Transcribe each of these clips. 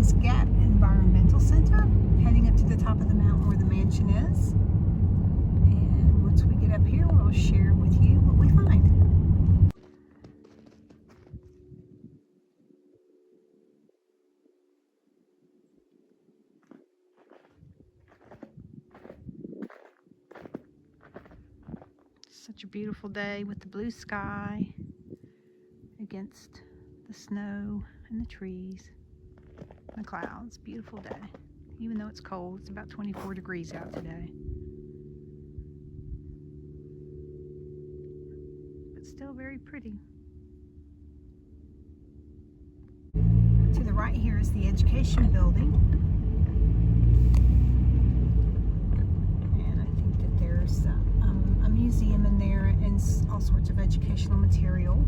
Kings Gap Environmental Center, heading up to the top of the mountain where the mansion is. And once we get up here, we'll share with you what we find. Such a beautiful day with the blue sky against the snow and the trees and the clouds. Beautiful day. Even though it's cold, it's about 24 degrees out today. But still very pretty. To the right here is the education building. And I think that there's a museum in there and all sorts of educational material.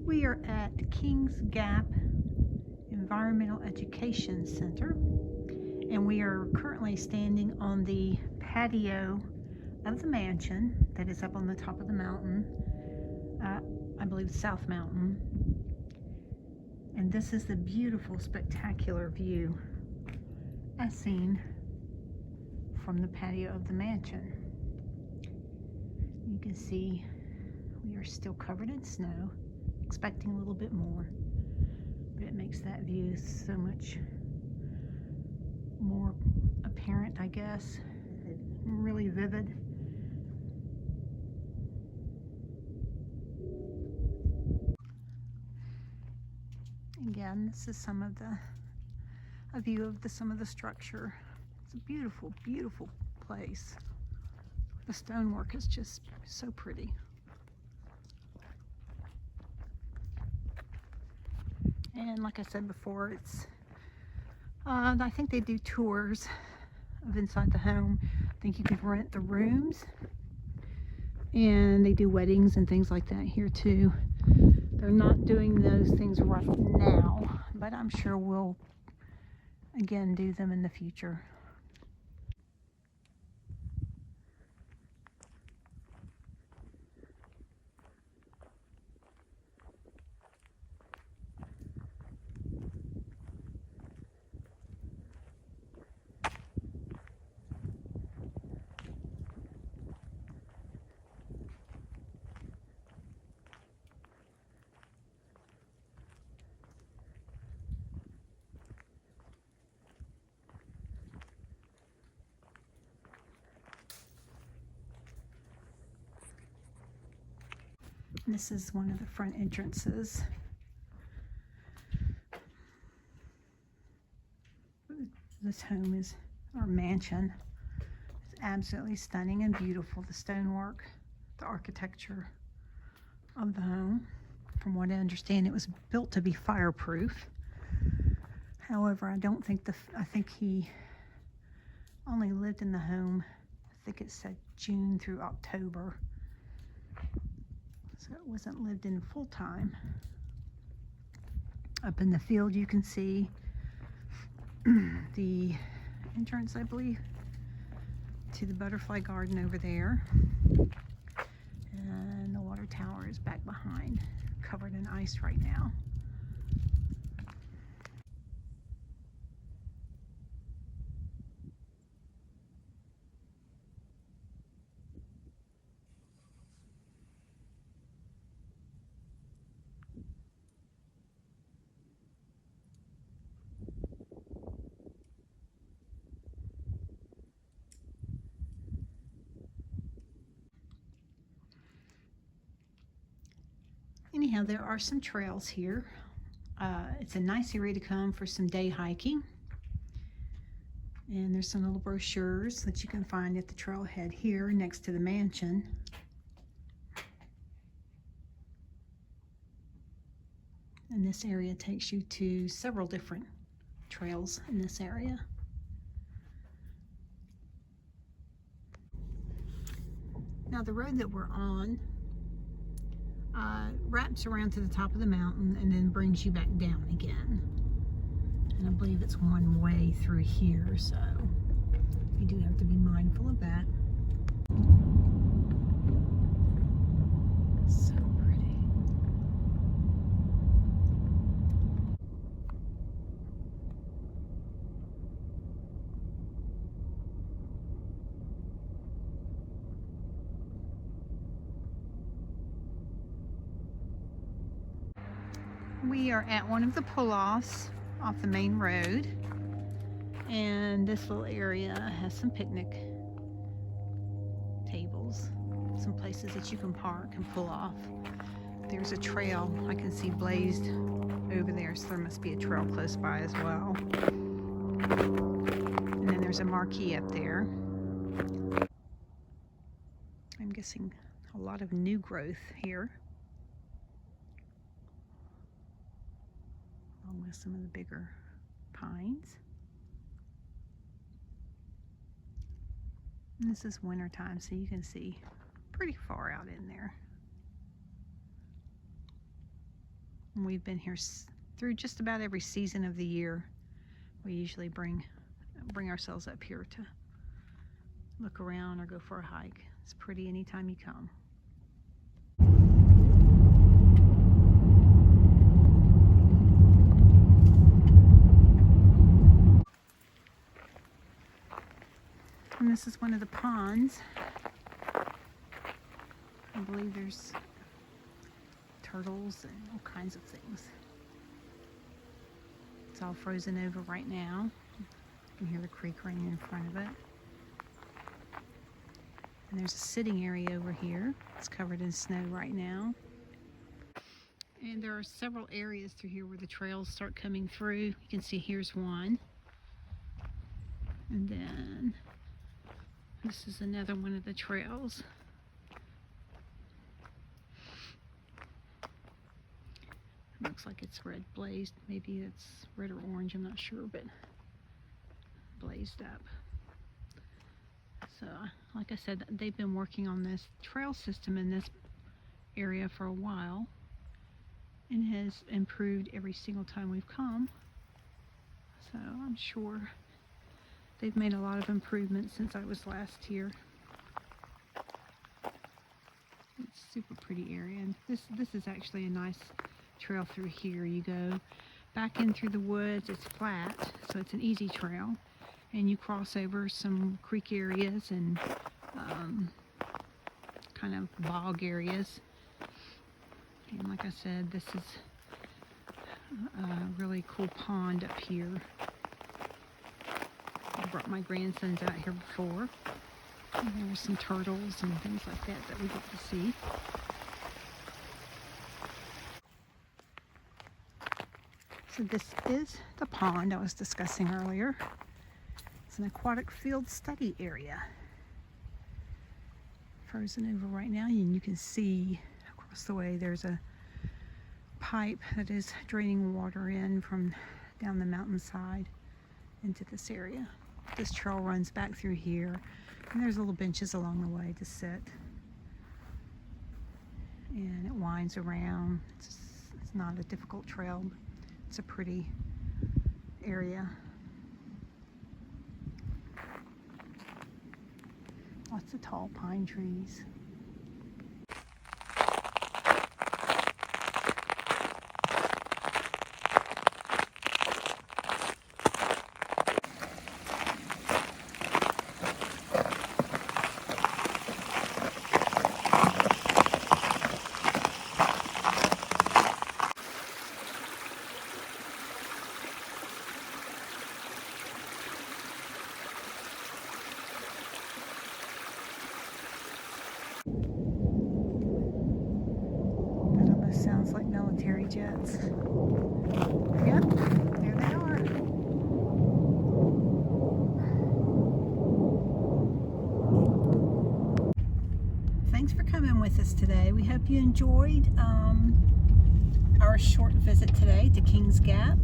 We are at Kings Gap Environmental Education Center, and we are currently standing on the patio of the mansion that is up on the top of the mountain, I believe South Mountain. And this is the beautiful, spectacular view as seen from the patio of the mansion. You can see we are still covered in snow, expecting a little bit more, but it makes that view so much more apparent, I guess. Really vivid. Again, this is a view of some of the structure. It's a beautiful, beautiful place. The stonework is just so pretty. And like I said before, it's I think they do tours of inside the home. I think you can rent the rooms, and they do weddings and things like that here too. They're not doing those things right now, but I'm sure we'll again do them in the future. This is one of the front entrances. This home is, our mansion, is absolutely stunning and beautiful. The stonework, the architecture of the home. From what I understand, it was built to be fireproof. However, I think he only lived in the home, I think it said June through October. So it wasn't lived in full time. Up in the field you can see the entrance, I believe, to the butterfly garden over there. And the water tower is back behind, covered in ice right now. Anyhow, there are some trails here. It's a nice area to come for some day hiking. And there's some little brochures that you can find at the trailhead here next to the mansion. And this area takes you to several different trails in this area. Now the road that we're on wraps around to the top of the mountain and then brings you back down again. And I believe it's one way through here, so you do have to be mindful of that. So pretty. We are at one of the pull-offs off the main road, and this little area has some picnic tables, some places that you can park and pull off. There's a trail I can see blazed over there, so there must be a trail close by as well. And then there's a marquee up there. I'm guessing a lot of new growth here, along with some of the bigger pines. And this is winter time, so you can see pretty far out in there. And we've been here through just about every season of the year. We usually bring ourselves up here to look around or go for a hike. It's pretty anytime you come. And this is one of the ponds. I believe there's turtles and all kinds of things. It's all frozen over right now. You can hear the creek running in front of it. And there's a sitting area over here. It's covered in snow right now. And there are several areas through here where the trails start coming through. You can see here's one. And then this is another one of the trails. Looks like it's red blazed. Maybe it's red or orange, I'm not sure, but blazed up. So, like I said, they've been working on this trail system in this area for a while, and has improved every single time we've come. So I'm sure they've made a lot of improvements since I was last here. It's a super pretty area, and this is actually a nice trail through here. You go back in through the woods. It's flat, so it's an easy trail, and you cross over some creek areas and kind of bog areas. And like I said, this is a really cool pond up here. I brought my grandsons out here before. And there were some turtles and things like that we get to see. So this is the pond I was discussing earlier. It's an aquatic field study area. Frozen over right now, and you can see across the way there's a pipe that is draining water in from down the mountainside into this area. This trail runs back through here, and there's little benches along the way to sit. And it winds around. It's not a difficult trail. It's a pretty area. Lots of tall pine trees. almost sounds like military jets. Yep, there they are. Thanks for coming with us today. We hope you enjoyed our short visit today to Kings Gap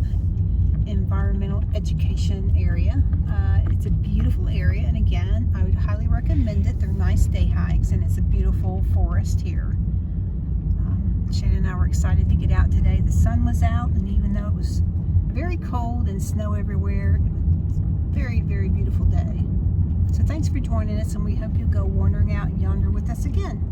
Environmental Education Area. It's a beautiful area, and again, I would highly recommend it. They're nice day hikes, and it's a beautiful forest here. Shannon and I were excited to get out today. The sun was out, and even though it was very cold and snow everywhere, it's a very, very beautiful day. So thanks for joining us, and we hope you'll go wandering out yonder with us again.